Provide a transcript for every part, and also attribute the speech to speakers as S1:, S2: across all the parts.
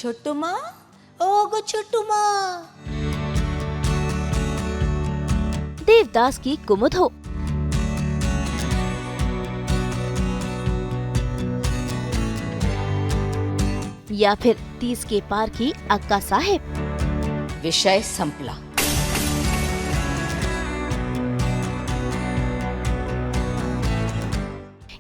S1: छोटू माँ, ओ गो छोटू माँ।
S2: देवदास की कुमुद हो, या फिर 30 के पार की अक्का साहेब,
S1: विषय संपला।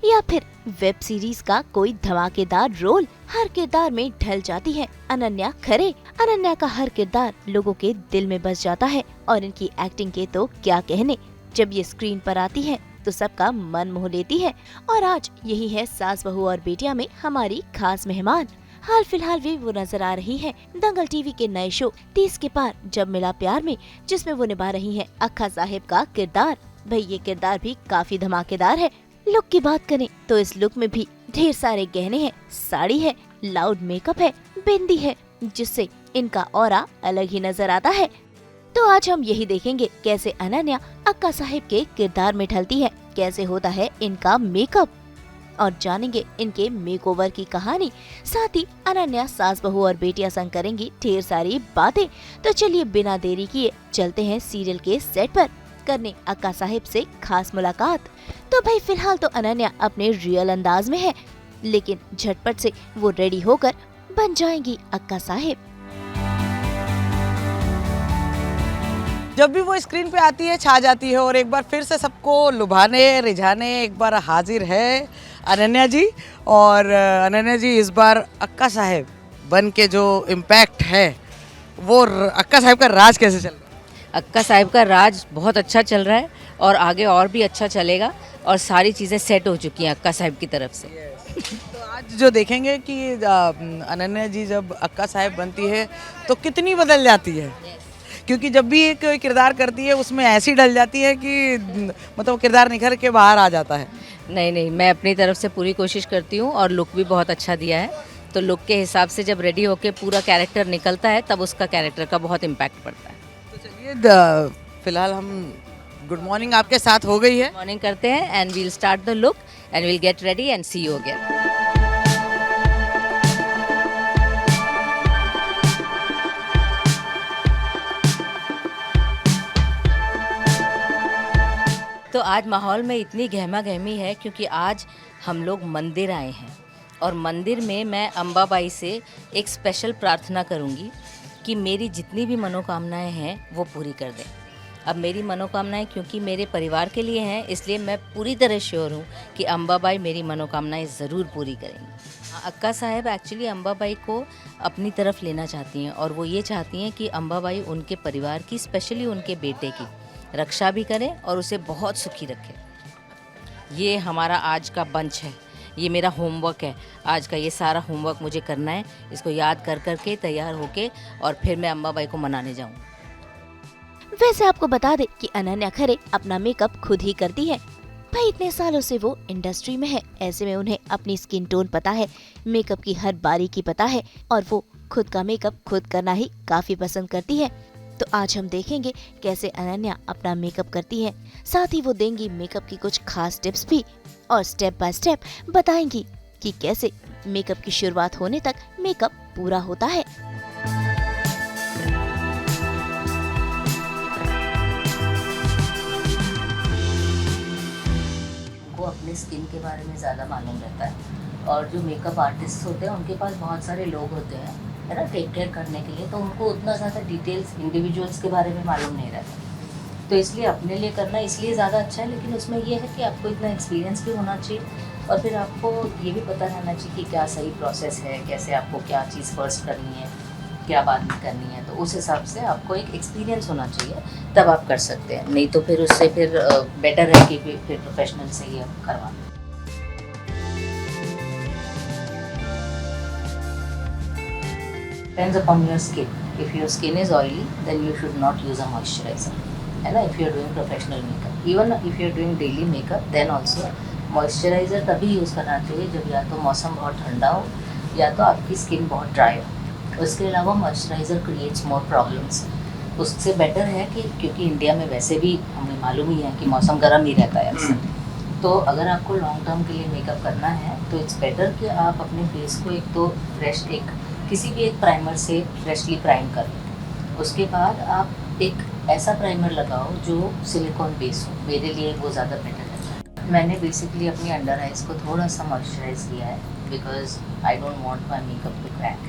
S2: या फिर वेब सीरीज का कोई धमाकेदार रोल, हर किरदार में ढल जाती है अनन्या खरे। अनन्या का हर किरदार लोगों के दिल में बस जाता है और इनकी एक्टिंग के तो क्या कहने। जब ये स्क्रीन पर आती है तो सबका मन मोह लेती है। और आज यही है सास बहू और बेटियां में हमारी खास मेहमान। हाल फिलहाल भी वो नजर आ रही है दंगल टीवी के नए शो 30 के पार जब मिला प्यार में, जिसमें वो निभा रही हैं अक्का साहेब का किरदार। भाई ये किरदार भी काफी धमाकेदार है। लुक की बात करें तो इस लुक में भी ढेर सारे गहने हैं, साड़ी है, लाउड मेकअप है, बिंदी है, जिससे इनका ऑरा अलग ही नजर आता है। तो आज हम यही देखेंगे कैसे अनन्या अक्का साहिब के किरदार में ढलती है, कैसे होता है इनका मेकअप, और जानेंगे इनके मेकओवर की कहानी। साथ ही अनन्या सास बहू और बेटियां संग करेंगी ढेर सारी बातें। तो चलिए बिना देरी किए चलते हैं सीरियल के सेट पर करने अक्का साहिब से खास मुलाकात। तो भाई फिलहाल तो अनन्या अपने रियल अंदाज में है, लेकिन झटपट से वो रेडी होकर बन जाएंगी अक्का साहिब।
S3: जब भी वो स्क्रीन पे आती है छा जाती है और एक बार फिर से सबको लुभाने रिझाने एक बार हाजिर है अनन्या जी। और अनन्या जी इस बार अक्का साहेब बन के जो इम्पैक्ट है वो अक्का साहेब का राज कैसे चल रहा है?
S4: अक्का साहिब का राज बहुत अच्छा चल रहा है और आगे और भी अच्छा चलेगा और सारी चीज़ें सेट हो चुकी हैं अक्का साहिब की तरफ से।
S3: तो आज जो देखेंगे कि अनन्या जी जब अक्का साहेब बनती है तो कितनी बदल जाती है, क्योंकि जब भी एक किरदार करती है उसमें ऐसी डल जाती है कि मतलब किरदार निखर के बाहर आ जाता है।
S4: नहीं, मैं अपनी तरफ से पूरी कोशिश करती हूँ और लुक भी बहुत अच्छा दिया है। तो लुक के हिसाब से जब रेडी होके पूरा कैरेक्टर निकलता है तब उसका कैरेक्टर का बहुत इम्पैक्ट पड़ता है।
S3: तो चलिए फिलहाल हम गुड मॉर्निंग आपके साथ हो गई है,
S4: मॉर्निंग करते हैं and we'll start the look and we'll get ready and see you again. तो आज माहौल में इतनी गहमा गहमी है क्योंकि आज हम लोग मंदिर आए हैं और मंदिर में मैं अंबाबाई से एक स्पेशल प्रार्थना करूंगी कि मेरी जितनी भी मनोकामनाएं हैं वो पूरी कर दें। अब मेरी मनोकामनाएं क्योंकि मेरे परिवार के लिए हैं, इसलिए मैं पूरी तरह श्योर हूँ कि अंबाबाई मेरी मनोकामनाएं ज़रूर पूरी करेंगी। अक्का साहब एक्चुअली अंबाबाई को अपनी तरफ लेना चाहती हैं और वो ये चाहती हैं कि अंबाबाई उनके परिवार की, स्पेशली उनके बेटे की रक्षा भी करें और उसे बहुत सुखी रखें। ये हमारा आज का बंच है, ये मेरा होमवर्क है आज का। ये सारा होमवर्क मुझे करना है, इसको याद कर करके तैयार होके और फिर मैं अंबाबाई को मनाने जाऊँ।
S2: वैसे आपको बता दे कि अनन्या खरे अपना मेकअप खुद ही करती है। भाई इतने सालों से वो इंडस्ट्री में है, ऐसे में उन्हें अपनी स्किन टोन पता है, मेकअप की हर बारीकी पता है और वो खुद का मेकअप खुद करना ही काफी पसंद करती है। तो आज हम देखेंगे कैसे अनन्या अपना मेकअप करती है, साथ ही वो देंगी मेकअप की कुछ खास टिप्स भी और स्टेप बाय स्टेप बताएंगी कि कैसे मेकअप की शुरुआत होने तक मेकअप पूरा होता है।
S4: वो अपने स्किन के बारे में ज़्यादा मालूम रहता है और जो मेकअप आर्टिस्ट होते हैं उनके पास बहुत सारे लोग होते हैं, है ना, टेक केयर करने के लिए, तो उनको उतना ज़्यादा डिटेल्स इंडिविजुअल्स के बारे में मालूम नहीं रहता। तो इसलिए अपने लिए करना इसलिए ज़्यादा अच्छा है, लेकिन उसमें ये है कि आपको इतना एक्सपीरियंस भी होना चाहिए और फिर आपको ये भी पता रहना चाहिए कि क्या सही प्रोसेस है, कैसे आपको क्या चीज़ फर्स्ट करनी है, क्या बाद में करनी है। तो उस हिसाब से आपको एक एक्सपीरियंस होना चाहिए, तब आप कर सकते हैं। नहीं तो फिर उससे फिर बेटर है कि फिर प्रोफेशनल से ही आप करवाना। Depends upon your skin. If your skin is oily, then you should not use a moisturizer. है ना, if you are doing professional makeup, even if you are doing daily makeup, then also moisturizer तभी use करना चाहिए जब या तो मौसम बहुत ठंडा हो या तो आपकी स्किन बहुत ड्राई हो। उसके अलावा मॉइस्चराइज़र क्रिएट्स मोर प्रॉब्लम्स। उससे बेटर है कि क्योंकि इंडिया में वैसे भी हमें मालूम ही है कि मौसम गर्म ही रहता है अक्सर, तो अगर आपको लॉन्ग टर्म के लिए मेकअप करना है तो इट्स बेटर कि आप अपने फेस को एक तो फ्रेश एक किसी भी एक प्राइमर से फ्रेशली प्राइम कर लें। उसके बाद आप एक ऐसा प्राइमर लगाओ जो सिलिकॉन बेस हो, मेरे लिए वो ज़्यादा बेटर है। मैंने बेसिकली अपनी अंडर आइज़ को थोड़ा सा मॉइस्चराइज़ किया है because I don't want my makeup to crack,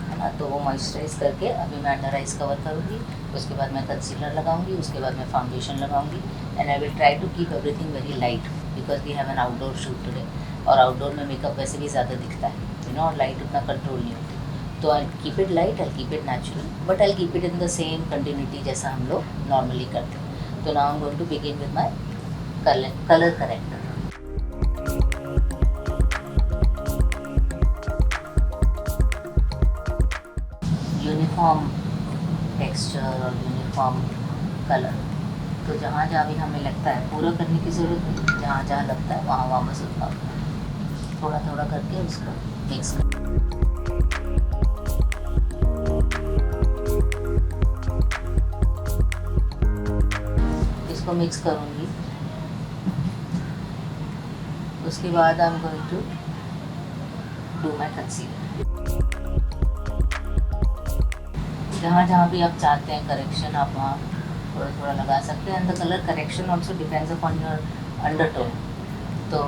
S4: है ना। तो वो मॉइस्चराइज़ करके अभी मैं अंडर आइज़ कवर करूँगी, उसके बाद मैं कंसीलर लगाऊंगी, उसके बाद मैं फाउंडेशन लगाऊंगी and I will try to keep everything very light because we have an outdoor shoot today और आउटडोर में मेकअप वैसे भी ज़्यादा दिखता है, यू नो, और लाइट उतना कंट्रोल नहीं होती। तो I keep it light, I keep it natural, but I keep it in the same continuity जैसा हम लोग नॉर्मली करते हैं। तो now I am going to begin with my colour corrector. Uniform texture और यूनिफॉर्म कलर, तो जहाँ जहाँ भी हमें लगता है पूरा करने की ज़रूरत नहीं, जहाँ जहाँ लगता है वहाँ वहाँ बस उतना थोड़ा थोड़ा करके उसको मिक्स कर। इसको मिक्स करूँगी, उसके बाद I am going to do my concealer. जहाँ जहाँ भी आप चाहते हैं करेक्शन आप वहाँ थोड़ा थोड़ा लगा सकते हैं। And the colour correction also depends upon your undertone. तो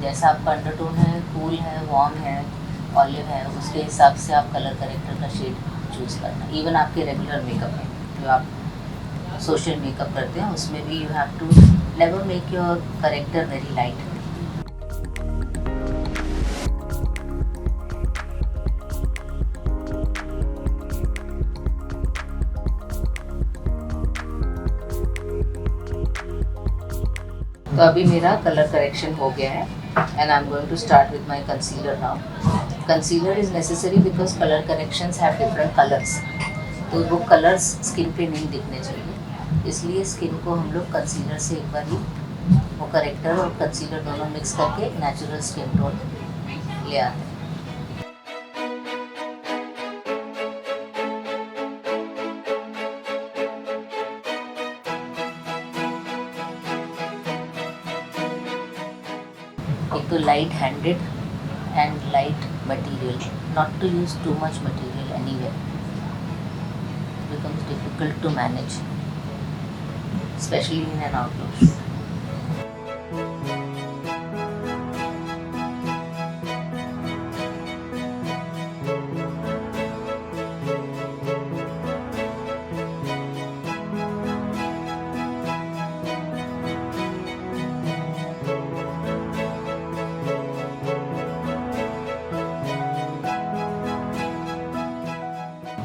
S4: जैसा आपका अंडरटोन है, कूल है, वार्म है, ऑलिव है, उसके हिसाब से आप कलर करेक्टर का शेड चूज़ करना। इवन आपके रेगुलर मेकअप में जो आप सोशल मेकअप करते हैं उसमें भी you have to never make your corrector very light. तो अभी मेरा कलर करेक्शन हो गया है and I am going to start with my concealer now. Concealer is necessary because colour corrections have different colours, तो वो कलर्स स्किन पे नहीं दिखने चाहिए, इसलिए स्किन को हम लोग कंसीलर से एक बार ही वो करेक्टर और कंसीलर दोनों मिक्स करके एक नेचुरल स्किन टोन ले आते हैं। एक तो light handed and light material, not to use too much material anywhere, becomes difficult to manage, especially in an outdoor shoot.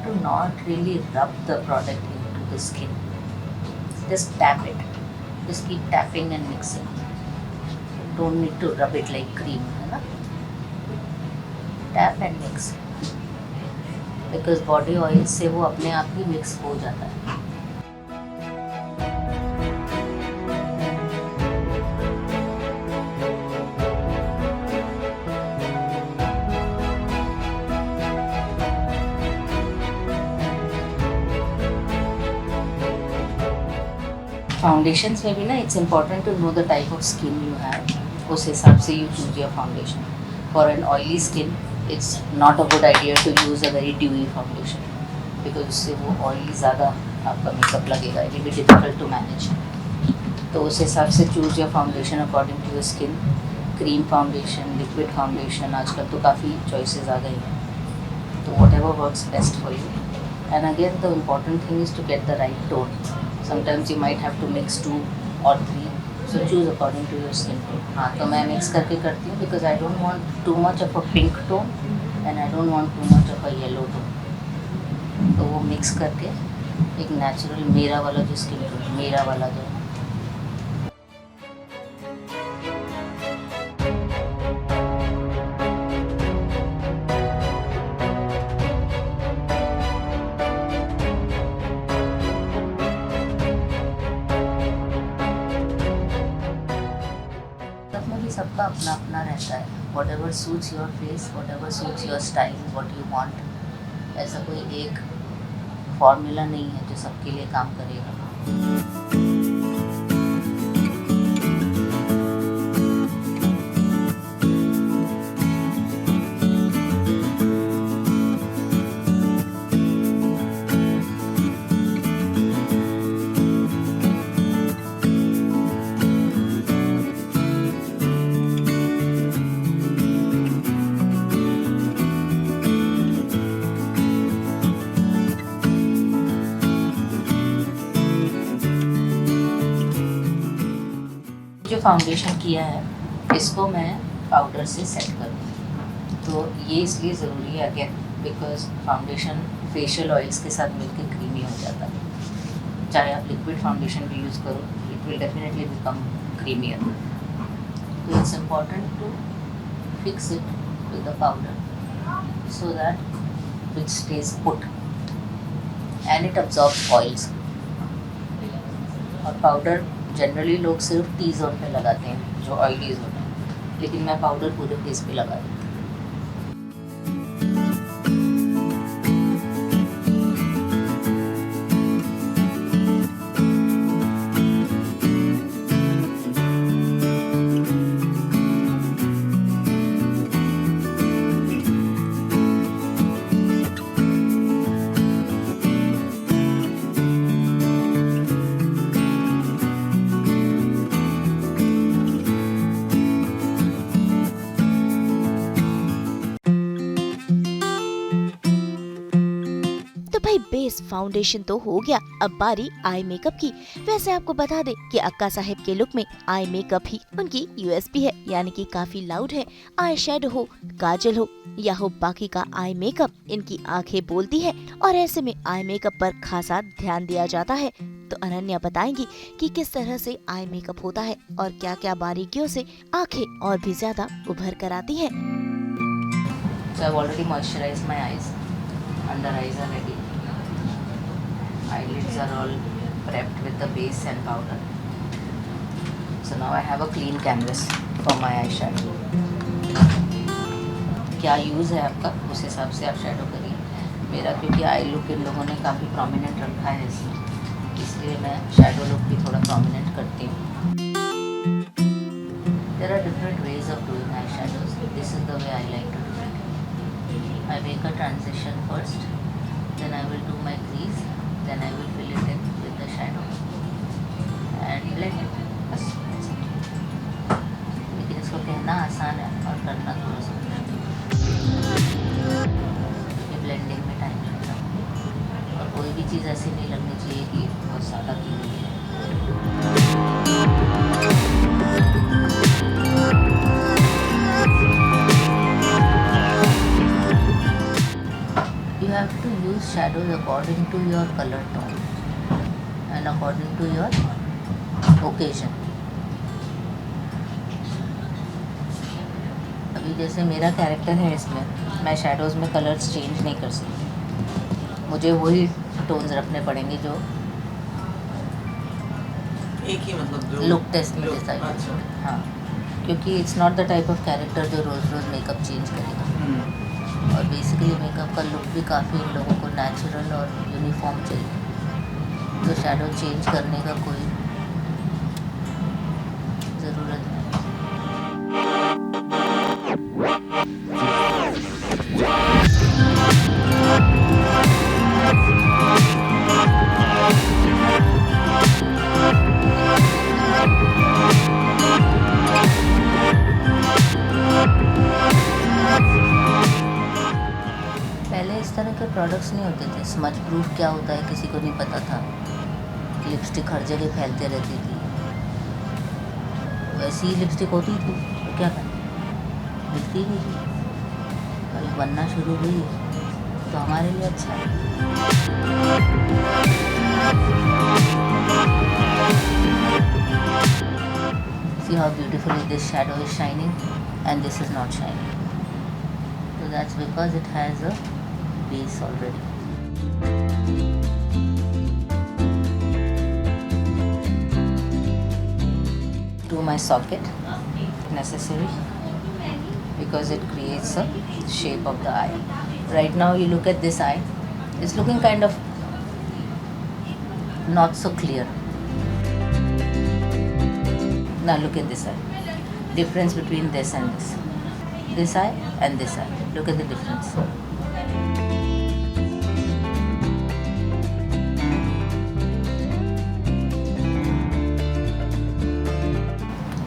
S4: To not really rub the product into the skin, just tap it, just keep tapping and mixing, don't need to rub it like cream, है ना, tap and mix because body oil से वो अपने आप ही mix हो जाता है। Foundations में भी ना it's important to know the type of skin you have, उस हिसाब से you choose your foundation. For an oily skin it's not a good idea to use a very dewy foundation because उससे वो oily ज़्यादा आपका makeup लगेगा, it will be difficult to manage. तो उस हिसाब से choose your foundation according to your skin. Cream foundation, liquid foundation, आजकल तो काफ़ी चॉइसेस आ गई हैं, तो whatever works best for you. And again the important thing is to get the right tone. Sometimes you might have to mix 2 or 3, so choose according to your skin tone. हाँ, तो मैं mix करके करती हूँ because I don't want too much of a pink tone and I don't want too much of a yellow tone. तो वो mix करके एक नेचुरल मेरा वाला जो स्किन टोन, मेरा वाला जो सबका अपना अपना रहता है। What ever suits your face, what ever suits your style, what you want, ऐसा कोई एक फॉर्मूला नहीं है जो सबके लिए काम करेगा। फाउंडेशन किया है इसको मैं पाउडर से सेट करूँ। तो ये इसलिए ज़रूरी है again because foundation facial oils के साथ मिलकर क्रीमी हो जाता है। चाहे आप लिक्विड फाउंडेशन भी यूज़ करो, it will definitely become creamier. तो it's important to fix it with the powder so that it stays put and it absorbs oils. और पाउडर जनरली लोग सिर्फ टी जोन पे लगाते हैं जो ऑयली जोन है, लेकिन मैं पाउडर पूरे फेस पे लगा देती हूँ।
S2: तो भाई बेस फाउंडेशन तो हो गया, अब बारी आई मेकअप की। वैसे आपको बता दे कि अक्का साहिब के लुक में आई मेकअप ही उनकी यूएसपी है, यानी कि काफी लाउड है। आई शेडो हो, काजल हो या हो बाकी का आई मेकअप, इनकी आंखें बोलती है और ऐसे में आई मेकअप पर खासा ध्यान दिया जाता है। तो अनन्या बताएंगी कि किस तरह से आई मेकअप होता है और क्या क्या बारीकियों से आंखें और भी ज्यादा उभर कर आती है।
S4: So I've already moisturized my eyes. Under eyes are ready. Eyelids are all prepped with the base and powder. So now I have a clean canvas for my eyeshadow. क्या यूज़ है आपका उस हिसाब से आप शेडो करिए। मेरा क्योंकि आई लुक इन लोगों ने काफ़ी प्रोमिनेंट रखा है इसलिए मैं शेडो लुक भी थोड़ा प्रोमिनेंट करती हूँ। There are different ways of doing eyeshadows. This is the way I like to do it. I make a transition first, then I will do my crease, then I will fill it in with the shadow and blend it. बस that's it. लेकिन इसको कहना आसान है और करना थोड़ा सा क्योंकि ब्लेंडिंग में टाइम लगता है और कोई भी चीज़ ऐसी नहीं लगनी चाहिए कि बहुत ज़्यादा की हुई है। You have to use shadows according to your color tone and according to your occasion. अभी जैसे मेरा कैरेक्टर है इसमें मैं शैडोज़ में कलर्स चेंज नहीं कर सकती, मुझे वही टोन्स रखने पड़ेंगे जो
S3: एक ही मतलब जो
S4: लुक टेस्ट में डिसाइड। हाँ, क्योंकि it's not the type of character जो रोज़ रोज़ मेकअप चेंज करेगा। और बेसिकली मेकअप का लुक भी काफ़ी इन लोगों को नेचुरल और यूनिफॉर्म चाहिए, तो शैडो चेंज करने का कोई ज़रूरत नहीं। पहले इस तरह के प्रोडक्ट्स नहीं होते थे। स्मज प्रूफ क्या होता है किसी को नहीं पता था, लिपस्टिक हर जगह फैलते रहती थी, वैसी ही लिपस्टिक होती थी तो क्या करें, दिखती नहीं थी। अभी बनना शुरू हुई तो हमारे लिए अच्छा है। See how beautifully this shadow is shining and this is not shining. So that's because it has a base already. To my socket necessary because it creates a shape of the eye. Right now you look at this eye, it's looking kind of not so clear. Now look at this eye. Difference between this and this. This eye and this eye. Look at the difference.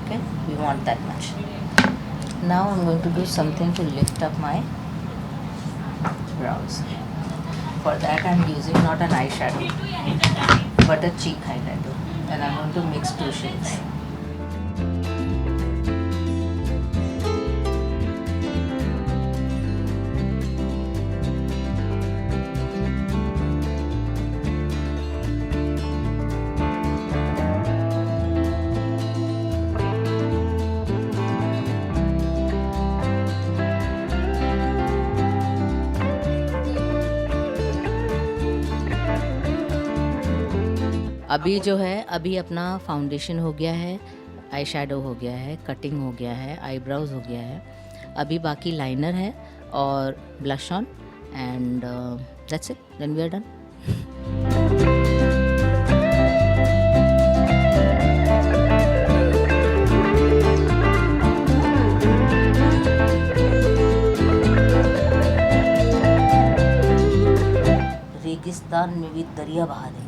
S4: Okay, we want that much. Now I'm going to do something to lift up my brows. For that I'm using not an eyeshadow but a cheek highlighter, and I'm going to mix two shades. अभी जो है अभी अपना foundation हो गया है, eye shadow हो गया है, कटिंग हो गया है, आईब्राउज हो गया है, अभी बाकी लाइनर है और blush on and that's it, then we are done. रेगिस्तान में भी दरिया बहा देंगे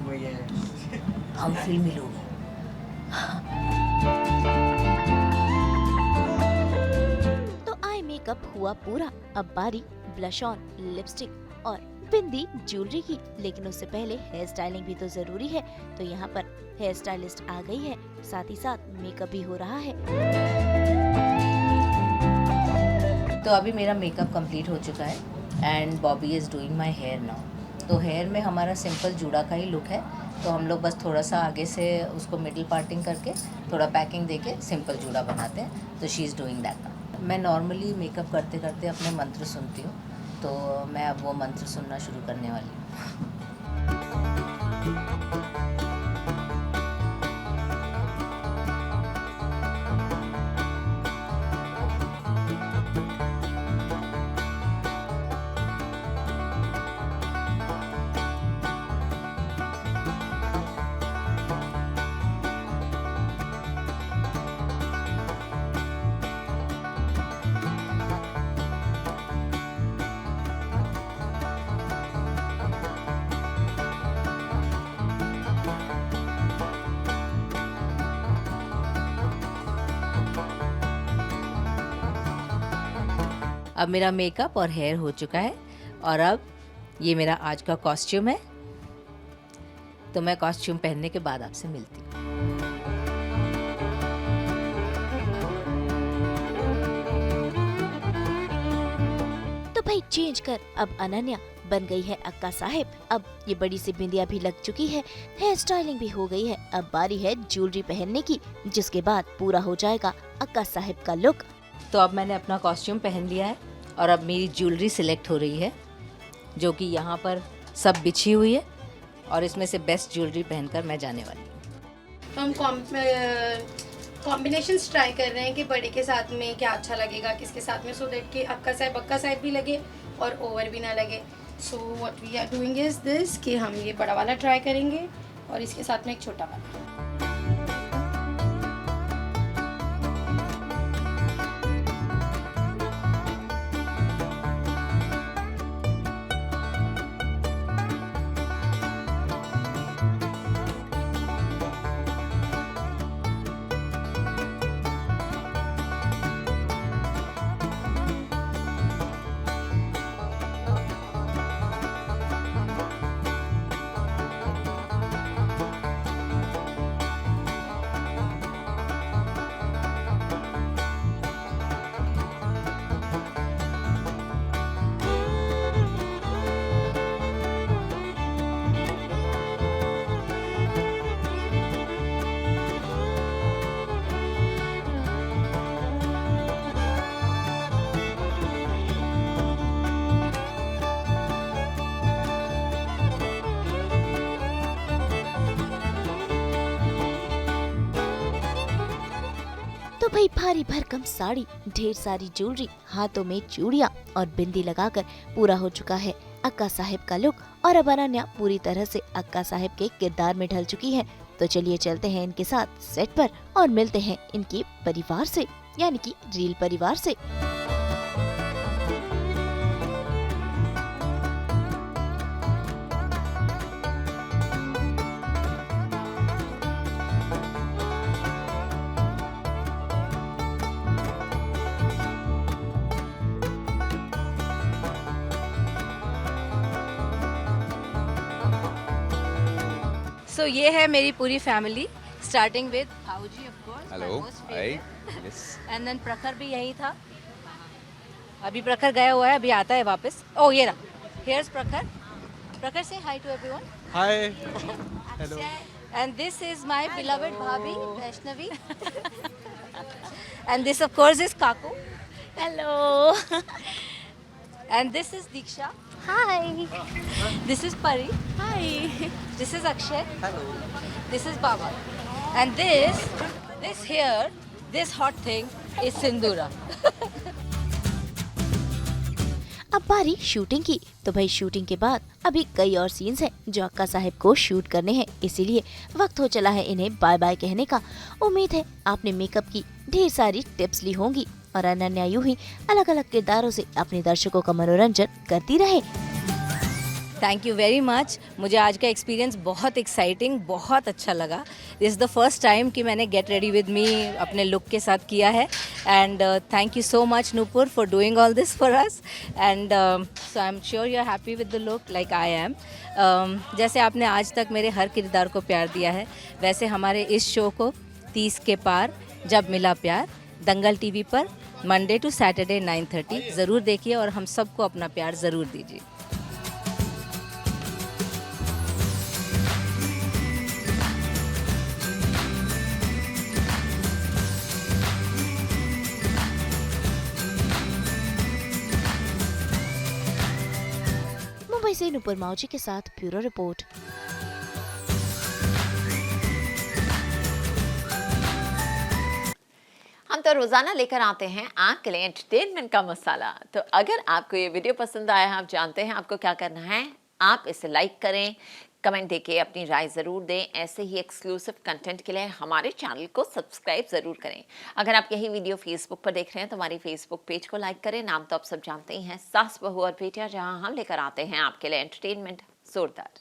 S4: हम फिल्मी लोग हैं।
S2: तो आई मेकअप हुआ पूरा। अब बारी ब्लश ऑन, लिपस्टिक और बिंदी, ज्वेलरी की। लेकिन उससे पहले हेयर स्टाइलिंग भी तो जरूरी है, तो यहाँ पर हेयर स्टाइलिस्ट आ गई है, साथ ही साथ मेकअप भी हो रहा है।
S4: तो अभी मेरा मेकअप कंप्लीट हो चुका है and Bobby is doing my hair now. तो हेयर में हमारा सिंपल जूड़ा का ही लुक है, तो हम लोग बस थोड़ा सा आगे से उसको मिडिल पार्टिंग करके थोड़ा पैकिंग देके सिंपल जूड़ा बनाते हैं। तो she is doing that now. मैं नॉर्मली मेकअप करते करते अपने मंत्र सुनती हूँ, तो मैं अब वो मंत्र सुनना शुरू करने वाली हूँ। अब मेरा मेकअप और हेयर हो चुका है और अब ये मेरा आज का कॉस्ट्यूम है। तो मैं कॉस्ट्यूम पहनने के बाद आपसे मिलती हूँ।
S2: तो भाई चेंज कर अब अनन्या बन गई है अक्का साहिब। अब ये बड़ी सी बिंदिया भी लग चुकी है, हेयर स्टाइलिंग भी हो गई है। अब बारी है ज्वेलरी पहनने की, जिसके बाद पूरा हो जाएगा अक्का साहिब का लुक।
S4: तो अब मैंने अपना कॉस्ट्यूम पहन लिया है और अब मेरी ज्वेलरी सिलेक्ट हो रही है, जो कि यहाँ पर सब बिछी हुई है और इसमें से बेस्ट ज्वेलरी पहनकर मैं जाने वाली हूँ।
S5: तो हम कॉम्बिनेशंस ट्राई कर रहे हैं कि बड़े के साथ में क्या अच्छा लगेगा, किसके साथ में, सो दैट कि अक्का साहिब भी लगे और ओवर भी ना लगे। So what we are doing is this कि हम ये बड़ा वाला ट्राई करेंगे और इसके साथ में एक छोटा वाला।
S2: तो भाई भारी भरकम साड़ी, ढेर सारी ज्वेलरी, हाथों में चूड़ियां और बिंदी लगाकर पूरा हो चुका है अक्का साहिब का लुक। और अब अनन्या पूरी तरह से अक्का साहिब के किरदार में ढल चुकी है। तो चलिए चलते हैं इनके साथ सेट पर और मिलते हैं इनके परिवार से, यानी कि रील परिवार से।
S4: सो ये है मेरी पूरी फैमिली, स्टार्टिंग विद भाऊजी of course,
S6: hello, hi, yes,
S4: and then Prakhar भी यही था। अभी प्रखर गया हुआ है, अभी आता है वापस। ओह ये रहा, हियर्स प्रखर। प्रखर से hi to everyone.
S6: Hi, hello,
S4: and this is my beloved bhabhi Vaishnavi, and this of course is kaku.
S2: Hello.
S4: And this is Diksha.
S2: Hi.
S4: This is Pari. Hi. This is Akshay. Hello. This is Baba. And this here, this hot thing is Sindura.
S2: अब बारी shooting की, तो भाई shooting के बाद अभी कई और सीन्स हैं जो अक्का साहिब को शूट करने हैं, इसीलिए वक्त हो चला है इन्हें बाय बाय कहने का। उम्मीद है आपने मेकअप की ढेर सारी टिप्स ली होंगी और अनन्या यूं ही अलग अलग किरदारों से अपने दर्शकों का मनोरंजन करती रहे।
S4: Thank you very much. मुझे आज का एक्सपीरियंस बहुत एक्साइटिंग, बहुत अच्छा लगा। This is the first time कि मैंने गेट रेडी विद मी अपने लुक के साथ किया है। And thank you so much Nupur for doing all this for us. And so I am sure you are happy with the look like I am. जैसे आपने आज तक मेरे हर किरदार को प्यार दिया है, वैसे हमारे इस शो को 30 के पार जब मिला प्यार दंगल टीवी पर मंडे टू सैटरडे 9:30 ज़रूर देखिए और हम सबको अपना प्यार ज़रूर दीजिए।
S2: मुंबई से नुपुर माउजी के साथ ब्यूरो रिपोर्ट।
S7: हम तो रोजाना लेकर आते हैं आपके लिए एंटरटेनमेंट का मसाला। तो अगर आपको ये वीडियो पसंद आया है, आप जानते हैं आपको क्या करना है। आप इसे लाइक करें, कमेंट देके अपनी राय ज़रूर दें। ऐसे ही एक्सक्लूसिव कंटेंट के लिए हमारे चैनल को सब्सक्राइब ज़रूर करें। अगर आप यही वीडियो फेसबुक पर देख रहे हैं तो हमारी फेसबुक पेज को लाइक करें। नाम तो आप सब जानते ही हैं, सास बहू और बेटियां, जहां हम लेकर आते हैं आपके लिए एंटरटेनमेंट जोरदार।